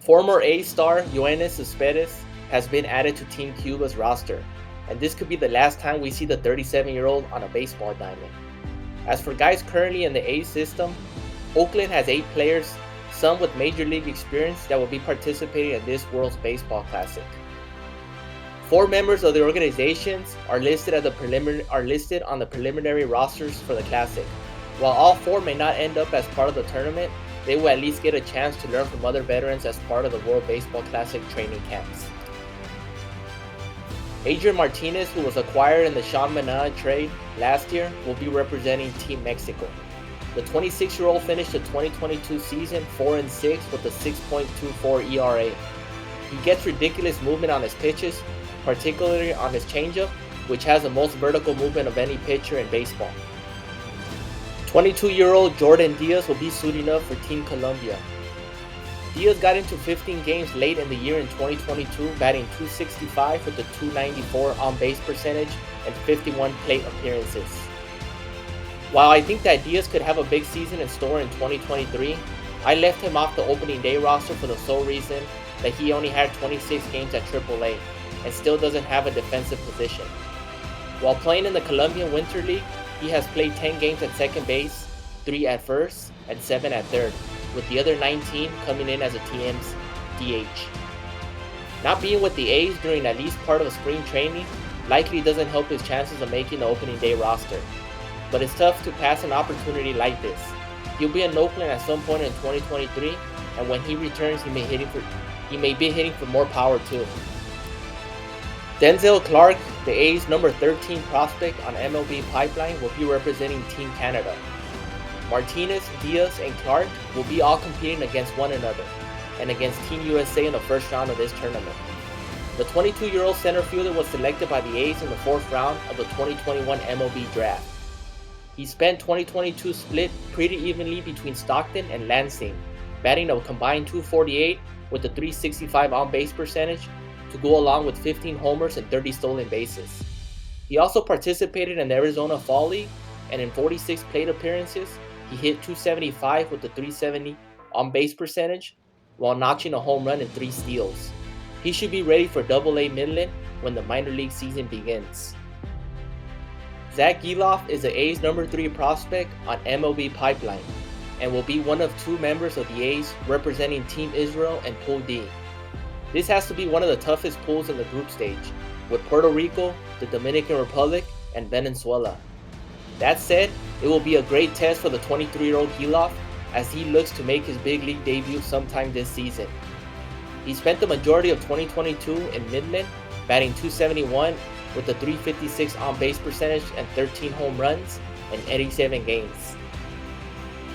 Former A star Yoenis Cespedes has been added to Team Cuba's roster, and this could be the last time we see the 37-year-old on a baseball diamond. As for guys currently in the A system, Oakland has 8 players, some with major league experience, that will be participating in this World's Baseball Classic. 4 members of the organizations are listed on the preliminary rosters for the Classic. While all 4 may not end up as part of the tournament, they will at least get a chance to learn from other veterans as part of the World Baseball Classic training camps. Adrian Martinez, who was acquired in the Sean Manaea trade last year, will be representing Team Mexico. The 26-year-old finished the 2022 season 4-6 with a 6.24 ERA. He gets ridiculous movement on his pitches, particularly on his changeup, which has the most vertical movement of any pitcher in baseball. 22-year-old Jordan Diaz will be suiting up for Team Colombia. Diaz got into 15 games late in the year in 2022, batting .265 with a .294 on-base percentage and 51 plate appearances. While I think that Diaz could have a big season in store in 2023, I left him off the opening day roster for the sole reason that he only had 26 games at AAA and still doesn't have a defensive position. While playing in the Colombian Winter League, he has played 10 games at second base, 3 at first, and 7 at third, with the other 19 coming in as a team's DH. Not being with the A's during at least part of the spring training likely doesn't help his chances of making the opening day roster, but it's tough to pass an opportunity like this. He'll be in Oakland at some point in 2023, and when he returns, he may be hitting for more power too. Denzel Clark, the A's number 13 prospect on MLB Pipeline, will be representing Team Canada. Martinez, Diaz, and Clark will be all competing against one another and against Team USA in the first round of this tournament. The 22-year-old center fielder was selected by the A's in the 4th round of the 2021 MLB Draft. He spent 2022 split pretty evenly between Stockton and Lansing, batting a combined .248 with a .365 on-base percentage to go along with 15 homers and 30 stolen bases. He also participated in the Arizona Fall League, and in 46 plate appearances, he hit .275 with a .370 on-base percentage while notching a home run and 3 steals. He should be ready for AA Midland when the minor league season begins. Zach Gelof is the A's number 3 prospect on MLB Pipeline and will be one of 2 members of the A's representing Team Israel and Pool D. This has to be one of the toughest pools in the group stage, with Puerto Rico, the Dominican Republic, and Venezuela. That said, it will be a great test for the 23-year-old Gelof as he looks to make his big league debut sometime this season. He spent the majority of 2022 in Midland, batting .271 with a .356 on-base percentage and 13 home runs in 87 games.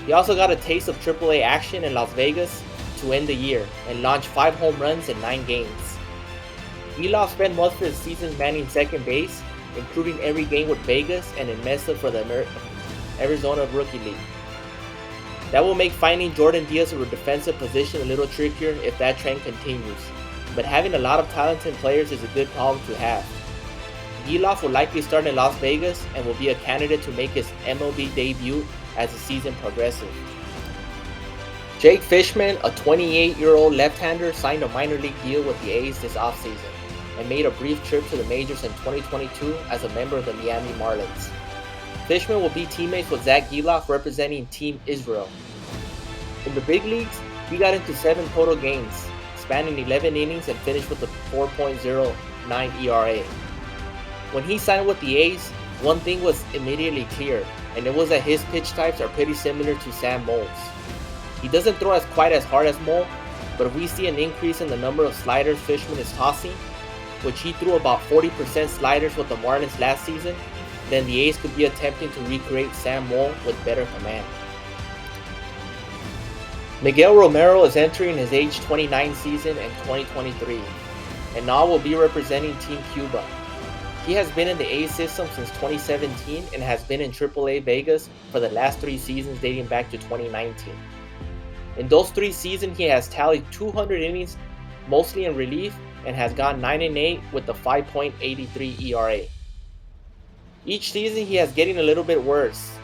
He also got a taste of AAA action in Las Vegas to end the year and launched 5 home runs in 9 games. Gelof spent most of his season manning second base, including every game with Vegas and in Mesa for the Arizona Rookie League. That will make finding Jordan Diaz a defensive position a little trickier if that trend continues, but having a lot of talented players is a good problem to have. Gelof will likely start in Las Vegas and will be a candidate to make his MLB debut as the season progresses. Jake Fishman, a 28-year-old left-hander, signed a minor league deal with the A's this offseason and made a brief trip to the majors in 2022 as a member of the Miami Marlins. Fishman will be teammates with Zach Gelof representing Team Israel. In the big leagues, he got into 7 total games, spanning 11 innings and finished with a 4.09 ERA. When he signed with the A's, one thing was immediately clear, and it was that his pitch types are pretty similar to Sam Mole's. He doesn't throw quite as hard as Mole, but if we see an increase in the number of sliders Fishman is tossing, which he threw about 40% sliders with the Marlins last season, then the A's could be attempting to recreate Sam Mole with better command. Miguel Romero is entering his age 29 season in 2023, and now will be representing Team Cuba. He has been in the A system since 2017 and has been in AAA Vegas for the last 3 seasons dating back to 2019. In those 3 seasons, he has tallied 200 innings, mostly in relief, and has gone 9-8 with a 5.83 ERA. Each season, he is getting a little bit worse.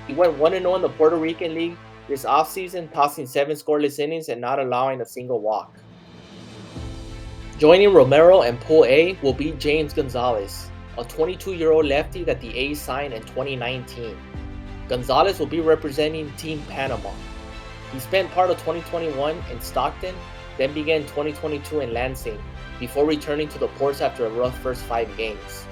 He went 1-0 in the Puerto Rican League this offseason, tossing 7 scoreless innings and not allowing a single walk. Joining Romero and Pool A will be James Gonzalez, a 22-year-old lefty that the A's signed in 2019. Gonzalez will be representing Team Panama. He spent part of 2021 in Stockton, then began 2022 in Lansing, before returning to the Ports after a rough first 5 games.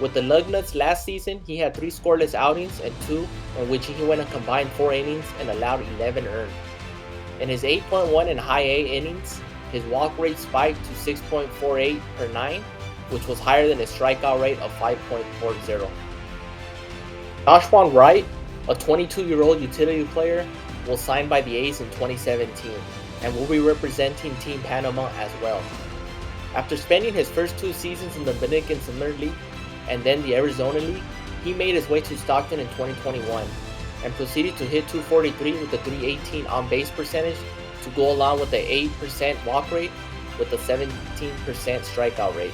With the Lugnuts last season, he had 3 scoreless outings and 2 in which he went a combined 4 innings and allowed 11 earned. In his 8.1 and high A innings, his walk rate spiked to 6.48 per 9, which was higher than his strikeout rate of 5.40. Joshua Wright, a 22-year-old utility player, will sign by the A's in 2017 and will be representing Team Panama as well. After spending his first 2 seasons in the Dominican Summer League and then the Arizona League, he made his way to Stockton in 2021 and proceeded to hit .243 with a .318 on-base percentage to go along with the 8% walk rate with a 17% strikeout rate.